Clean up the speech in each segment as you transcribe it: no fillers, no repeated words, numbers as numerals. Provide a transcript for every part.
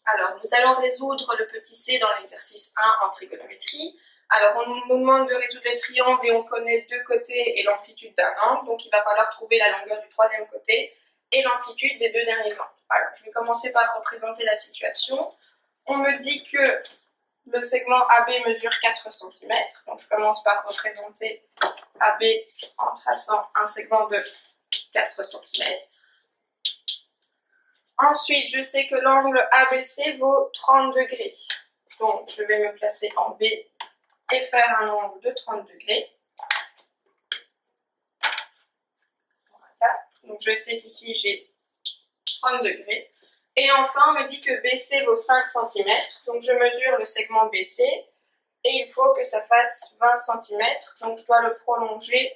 Alors, nous allons résoudre le petit c dans l'exercice 1 en trigonométrie. Alors, on nous demande de résoudre le triangle et on connaît deux côtés et l'amplitude d'un angle. Donc, il va falloir trouver la longueur du troisième côté et l'amplitude des deux derniers angles. Alors, je vais commencer par représenter la situation. On me dit que le segment AB mesure 4 cm. Donc, je commence par représenter AB en traçant un segment de 4 cm. Ensuite, je sais que l'angle ABC vaut 30 degrés. Donc, je vais me placer en B et faire un angle de 30 degrés. Voilà. Donc, je sais qu'ici, j'ai 30 degrés. Et enfin, on me dit que BC vaut 5 cm. Donc, je mesure le segment BC. Et il faut que ça fasse 20 cm. Donc, je dois le prolonger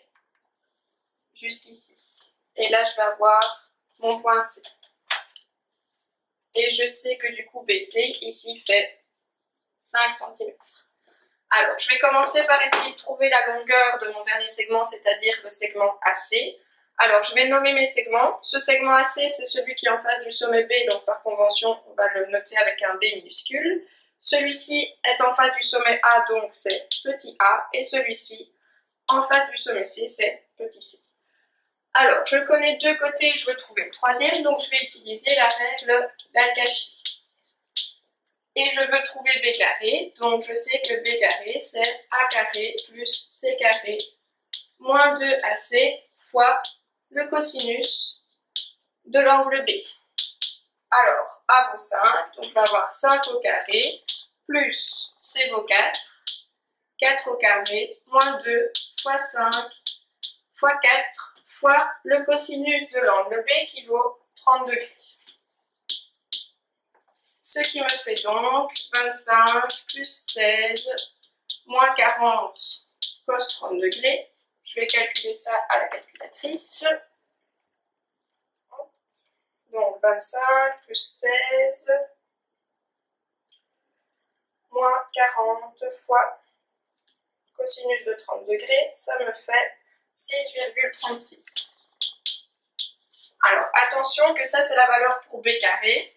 jusqu'ici. Et là, je vais avoir mon point C. Et je sais que du coup, BC, ici, fait 5 cm. Alors, je vais commencer par essayer de trouver la longueur de mon dernier segment, c'est-à-dire le segment AC. Alors, je vais nommer mes segments. Ce segment AC, c'est celui qui est en face du sommet B, donc par convention, on va le noter avec un B minuscule. Celui-ci est en face du sommet A, donc c'est petit a. Et celui-ci, en face du sommet C, c'est petit c. Alors, je connais deux côtés, je veux trouver le troisième, donc je vais utiliser la règle d'Al-Kashi. Et je veux trouver B carré, donc je sais que B carré, c'est A carré plus C carré moins 2AC fois le cosinus de l'angle B. Alors, A vaut 5, donc je vais avoir 5 au carré, plus C vaut 4, 4 au carré, moins 2 fois 5 fois 4 fois le cosinus de l'angle B qui vaut 30 degrés. Ce qui me fait donc 25 plus 16 moins 40 cos 30 degrés. Je vais calculer ça à la calculatrice. Donc 25 plus 16 moins 40 fois cosinus de 30 degrés, ça me fait 6,36. Alors attention que ça c'est la valeur pour B carré.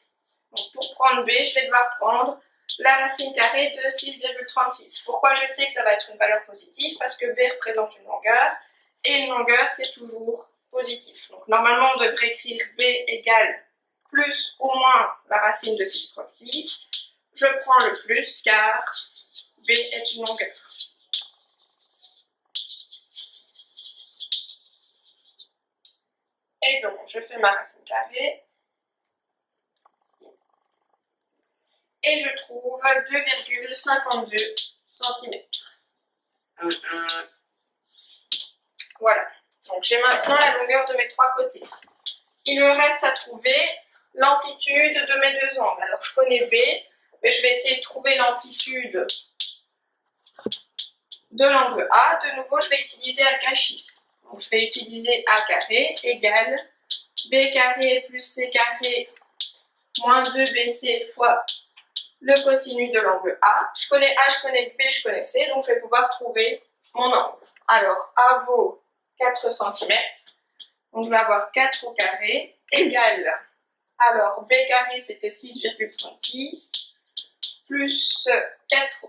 Donc pour prendre B, je vais devoir prendre la racine carrée de 6,36. Pourquoi je sais que ça va être une valeur positive? Parce que B représente une longueur, et une longueur c'est toujours positif. Donc normalement on devrait écrire B égale plus ou moins la racine de 6,36. Je prends le plus car B est une longueur. Et donc je fais ma racine carrée. Et je trouve 2,52 cm. Voilà. Donc j'ai maintenant la longueur de mes trois côtés. Il me reste à trouver l'amplitude de mes deux angles. Alors je connais B, mais je vais essayer de trouver l'amplitude de l'angle A. De nouveau, je vais utiliser Al-Kashi. Donc je vais utiliser A carré égale B carré plus C carré moins 2BC fois le cosinus de l'angle A. Je connais A, je connais B, je connais C, donc je vais pouvoir trouver mon angle. Alors, A vaut 4 cm, donc je vais avoir 4 au carré, égale, alors B carré c'était 6,36, plus 4,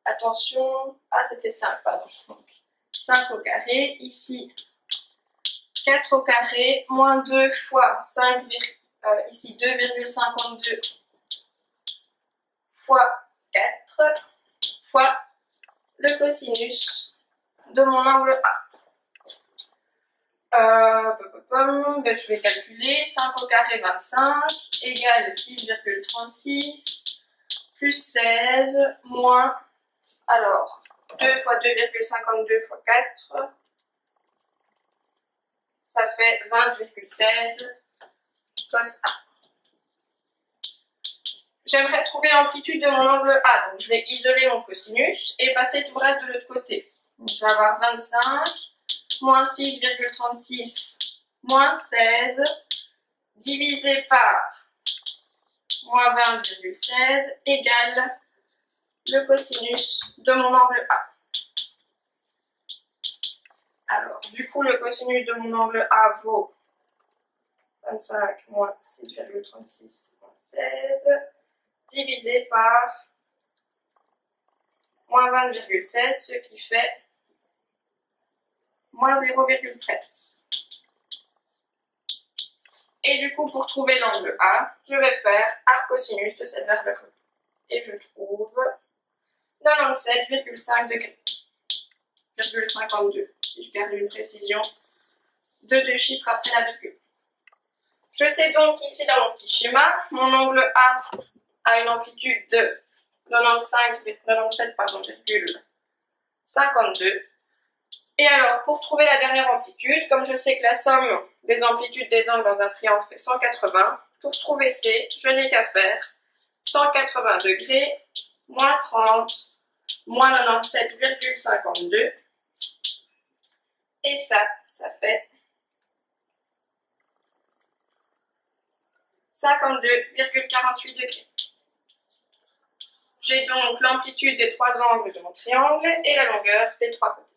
attention, c'était 5, pardon, donc 5 au carré, ici 4 au carré, moins 2 fois 5, ici 2,52 fois 4 fois le cosinus de mon angle A. Ben je vais calculer 5 au carré 25 égale 6,36 plus 16 moins, alors 2 fois 2,52 fois 4, ça fait 20,16 cos A. J'aimerais trouver l'amplitude de mon angle A, donc je vais isoler mon cosinus et passer tout le reste de l'autre côté. Donc je vais avoir 25 moins 6,36 moins 16 divisé par moins 20,16 égale le cosinus de mon angle A. Alors, du coup, le cosinus de mon angle A vaut 25 moins 6,36 moins -20,16 divisé par moins 20,16, ce qui fait moins 0,13. Et du coup, pour trouver l'angle A, je vais faire arc-cosinus de cette valeur. Et je trouve 97,5 degrés. 52, si je garde une précision de 2 chiffres après la virgule. Je sais donc ici dans mon petit schéma, mon angle A une amplitude de 97,52. Et alors, pour trouver la dernière amplitude, comme je sais que la somme des amplitudes des angles dans un triangle fait 180, pour trouver C, je n'ai qu'à faire 180 degrés, moins 30, moins 97,52. Et ça fait 52,48 degrés. J'ai donc l'amplitude des 3 angles de mon triangle et la longueur des 3 côtés.